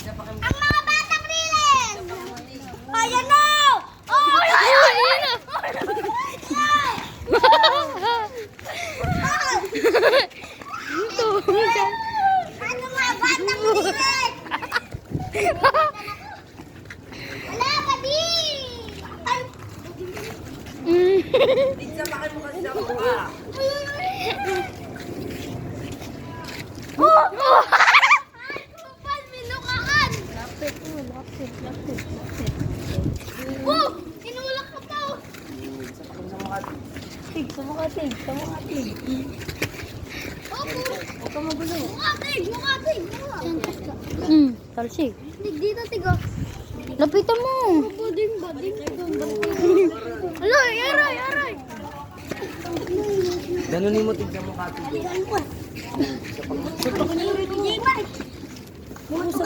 Ang mga batang rilin! Ayan na! Oh! Ayan na! Ito. Ano mga batang rilin? Wala ka di! Ay! Pizza pa kayo kasi sa mukha. Kupal, minukaan! Lapit. Oh! Inulak ka pa! Tig, sa mukha, tig. Huwag ka magulo. Mukatig! Talsig. Tig dito, tig oh. Lapitan mo. Bading. Aray! Ganunin mo tignan mo kati.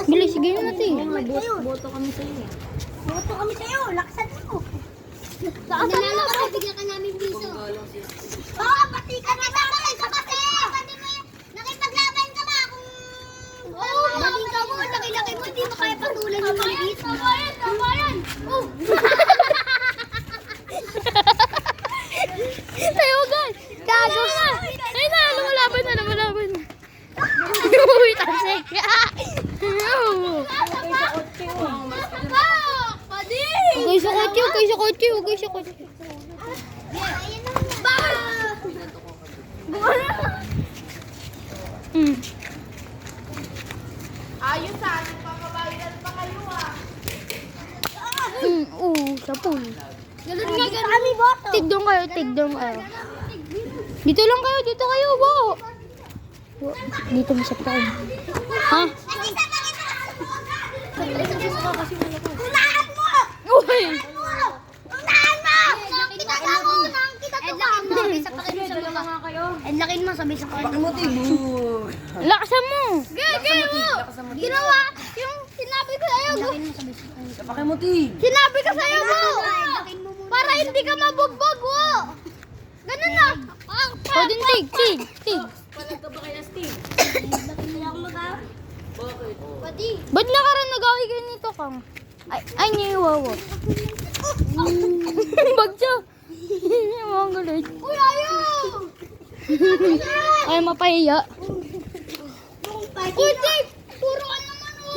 Bilis, sige na natin. Boto kami sa'yo. Laksan mo. Nanalo ka, bigyan ka namin piso. Oo, pati ka na naman. Kasi, nakipaglaban ka ba kung... Oo, bading ka mo. Laki-laki mo. Hindi mo kaya patulan yung maliit. Tama yan. Oh. Tayo, guys. Gago. Ay na, lumalaban na. Uy, talsig. Huwag sa kotse. Ayos ha, nagpapabawilan pa kayo ah. Sapul. Ganun nga, kami boto. Tigdong kayo. Dito lang kayo, bo. Dito masap tayo. Ha? Unahan mo! Uy! Unahan mo! Kita ka mo! Edlakin mo, sabi sa Bakit mo tibo? Lakasan mo. Ginawa! Yung sinabi ko sa'yo, Bakit mo tig? sinabi ko sa'yo mo! Para hindi ka mabugbog, wo! Ganun na! O din, tig. Pati! Ba't nakaraan nag-away kayo nito, Kang? Ay, niya yung wawa. Bagyo. Mga galit. Uy, ayaw! Ay, mapahiya. Uy, Tig! Puro ka naman, wo!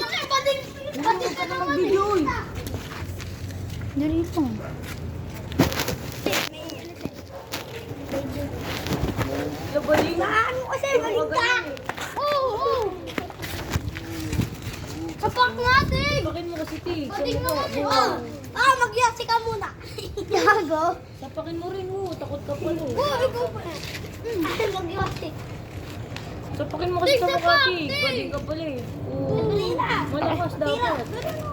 Pating ka naman! Dito. Unahan mo kasi, balik ka! Oo! Kapak nga, Tig! Bakit mo kasi tig? Pating mo kasi! Magyasi ka muna! Gago! Sapakin mo rin takot ka pala. Ikaw pa! Magyasi! Sapakin mo kasi sa mukha tig. Bading ka pala eh. Dali na! Malakas dapat.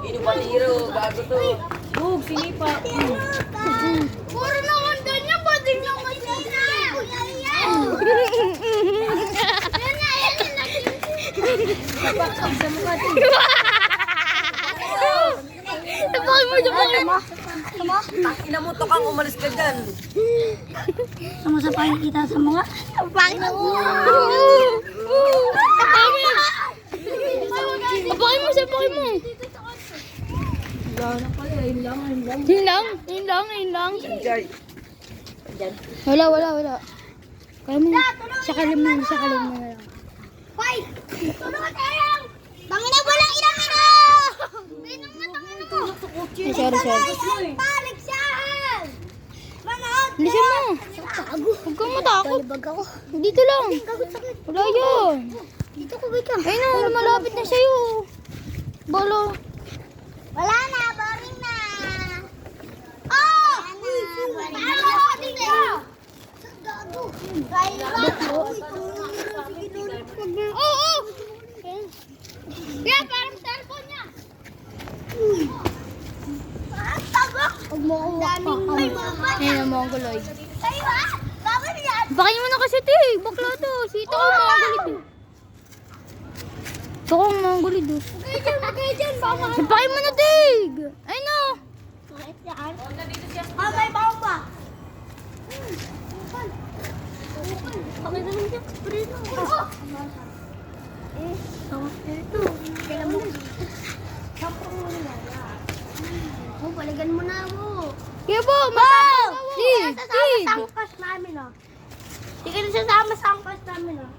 Ino paliro, bago to. Hug, sinipa. Puro naman ganyan, bading lang kasi na! Sapak sa mukha tig. Sapakin mo. Ina mo to kang umalis ka dyan. Sumusapahin kita sa mga... Sapahin mo! Sapakin mo. Wala na pala, yun lang. Yun lang. Jai. Wala. Kaya mo. Sakalin mo na lang. Hoy! Tulungan tayo! Tangina, walang ilang ino! Pinang na tangina mo! Ay, sorry. Balik siya! Manood! Bilisan mo. Huwag kang matakot. Dito lang. Wala yun. Dito ko bigyan. Ayun na, malapit na sa'yo. Balo. Wala na, boring na! Oh! Paano ko dito? Gago! Kaya ba? Oo! Kaya parang cellphone niya. Tago! Huwag mo akong wakpak. Ayun ang mga guloy. Kayo ha? Bakit yan? Bakayin mo na kasi, Tig. Bakla to. Sito ko mga gulit. Ito ko mga gulit. Bagay dyan, baka Bakayin mo na, Tig. Ay no. Bakit yan? May baong ba? Bakit naman dyan? Prito. Tawas ito. Kailan mo? Kaya po, matapang ka. Hindi Tig, ka nasasama tig. sa angkas namin, oh. Hindi ka nasasama sa angkas namin, oh.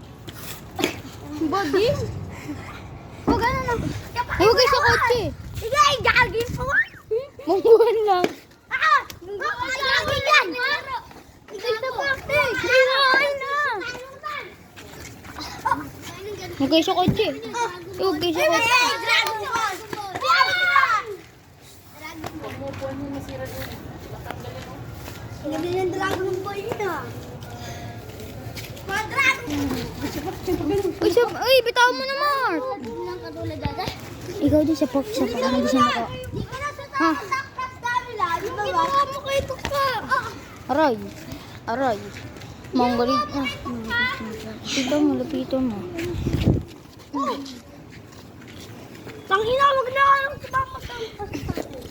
Body? Huwag ano na. Huwag kayo sa kotse. Sige, gagawin po. Mungguhan lang. Ah! Gagawin yan! Ito po. Ay na. Huwag kayo sa kotse. Huwag kayo sa kotse. Gabi ng Dragon Ball yun, ah. Mga Dragon! Uy, bitaw mo na, Mark. Ikaw din sa pork shop. Ako nag-isa na ko. Di ka nasasama sa angkas namin, ah. Yung ginawa mo kay Tukka. Aray. Aray. Mongolid. Pito mo, lapito mo. Tangina, wag na kayong sumama sa angkas namin.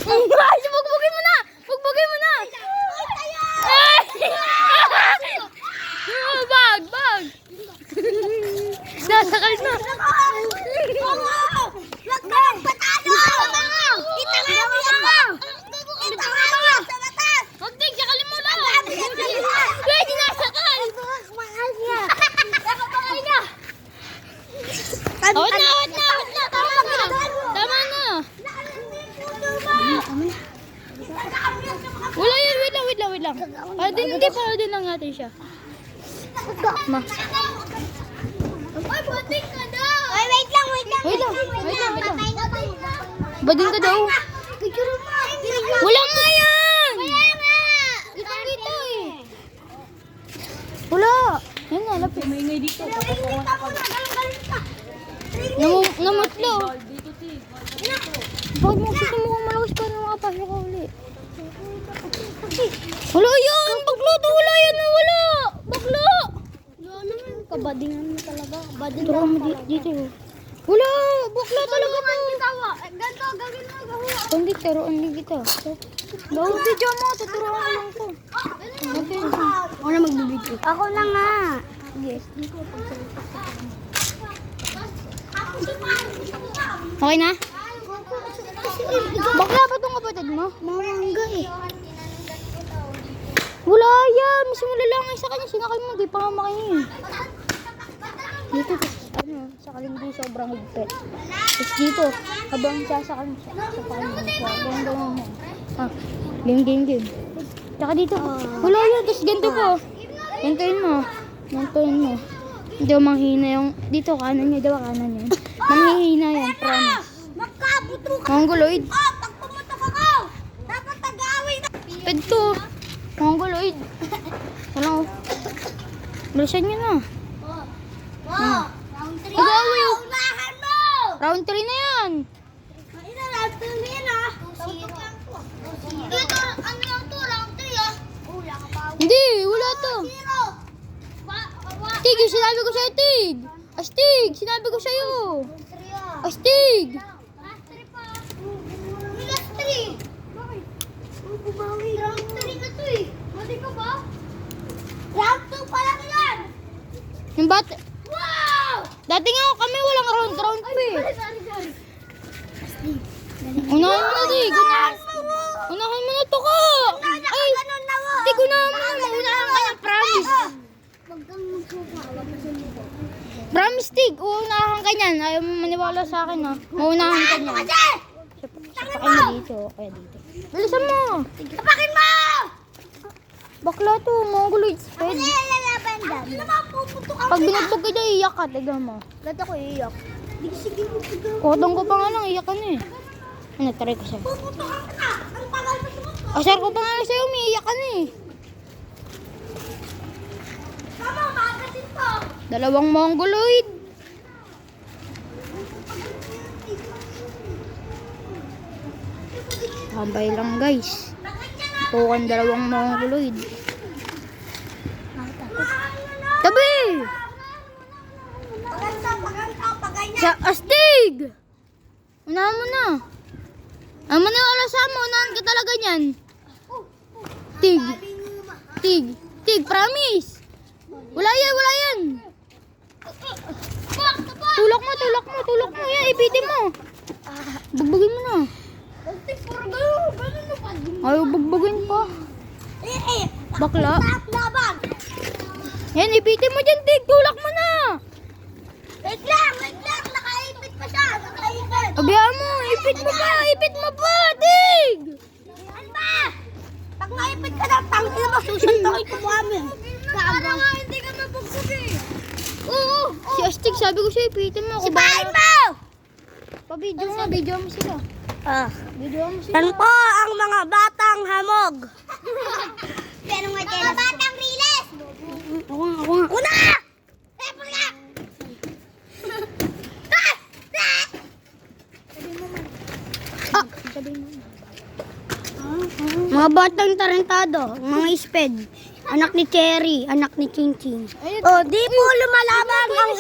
Ay, bugbugin mo na! Bugbugin mo na! Ay! Bag! Bag! Nasakal na! Wag ka ng patado! Kita nga mo yan! Kita nga mo yan sa batas! Huwag din, sakalin mo lang! Pwede nasakal! Mahal niya! Awat na! Awat na! Awat na! Tama na! Tama na! Wala yan! Wait lang! Wait lang! Wait lang! Para din, hindi para din lang natin siya. Ma. Ay, buting ka daw! Ay, wait lang, wait lang! Wait lang! Wait lang! Wait lang! Patay. Bading ka daw. Picture mo! Wala nga yan! Kaya nga! Ito dito eh. Wala. Yan nga, lapit. Kita mo na, galing ka! Namutlo. Bakit mo gusto mo kang malakas pa nung makapasok ka ulit? Wala yan! Baklo to! Wala yan! Wala! Baklo! Kabadingan mo talaga. Turo mo dito. Wala! Baklo talaga to! Ganto, gawin mo, gawin mo. Hindi, turuan din kita. Bawal video mo. Tuturuan ko lang to. Ako na magbibigay. Ako na nga. Yes. Okay na? Bakla ba itong kapatid mo? Mawangga eh. Wala yan. Mas malalangay sa kanya. Sinakal mo. Di pa nga makinig. Dito. Ano? Sakalin din sobrang higpit. Tapos dito. Habang sasakal mo. Sasakal mo. Habang gawin mo. Ah. Game. Tsaka dito. Wala yan. Tapos ganito ko. Gantuin mo. Gantuin mo. Hindi mo manghina yung... Dito kanan niya. Diba kanan niya? Manghihina yan. Promise. Magkabuto ka. Mongoloid. Oh, pag pumutok ako, dapat tagawin na. Pento. Mongoloid. Wala ko. Bilisan niyo na. Oh, round 3. Tagawin. Unahan mo. Round 3 na yan. Ina, round 3 na yan ah. Dito, ano lang to, round 3 ah. Wala ka pa. Hindi. Wala to. 0. Tig, yung sinabi ko sa'yo, Tig. Astig, sinabi ko sa'yo. Astig. Last 3 pa. Last 3. Bakit? Bumawi. Round 3 na to eh. Mati ka ba? Round 2 pa lang yan. Yung bata. Wow! Dati nga kami walang round pa eh. Sorry. Unahan mo na, Tig. Unahan mo na to ka. Ay, Ganun na mo. Tig, unahan mo na. Unahan ka na, promise. Huwag kang magsuka. Huwag ka sumuko. Promise, Tig. Uunahan ka niyan. Ayaw mo maniwala sa akin, ha. Maunahan ka niyan. Kasi! Sapakin mo dito. Kaya dito. Bilisan mo. Tapakin mo! Bakla to. Mongoloid speed. Ano yung lalaban dyan? Hindi naman puputo ka. Pag binugbog ka dyan, iyak ka. Tignan mo. Ba't ako iiyak? Sige mo sigaw. Kotong ko pa nga lang. Iyak ka na eh. Ano, try ko sa'yo. Puputo ka na. Ang tagal mo sumuko. Asar ko pa nga sa'yo. Umiiyak ka na eh. Tama, magasin to. Dalawang mongoloid. Hambay lang guys. Tukan dalawang mongoloid. Tabi! Paganda. Sa astig! Unahan mo na. Ang maniwala sa mo, unahan ka talaga niyan. Tig. Tig, promise. Wala yan. Tulak mo. Yan, ipitin mo. Bugbugin mo na. Ayaw bugbugin pa. Bakla. Laban! Yan, ipitin mo dyan, Tig. Tulak mo na. Wait lang! Nakaipit pa siya! Nakaipit! Abiyaan mo, ipit mo pa, Tig. Ano ba? Pag naipit ka na, tangin mo, susuntokin ko mo amin. Para nga hindi ka mabugbog eh. Oo! Si Astig, sabi ko sa'yo, ipitin mo. Si bahay mo! Video mo sila. Video mo sila. Yan po ang mga batang hamog. Pero nga mga batang riles. Ako nga. Una! Tepo nga! Sabihin mo. Mga batang tarantado, mga isped. Anak ni Cherry, anak ni Ching Ching. Ayun. Oh, di po lumalaban ang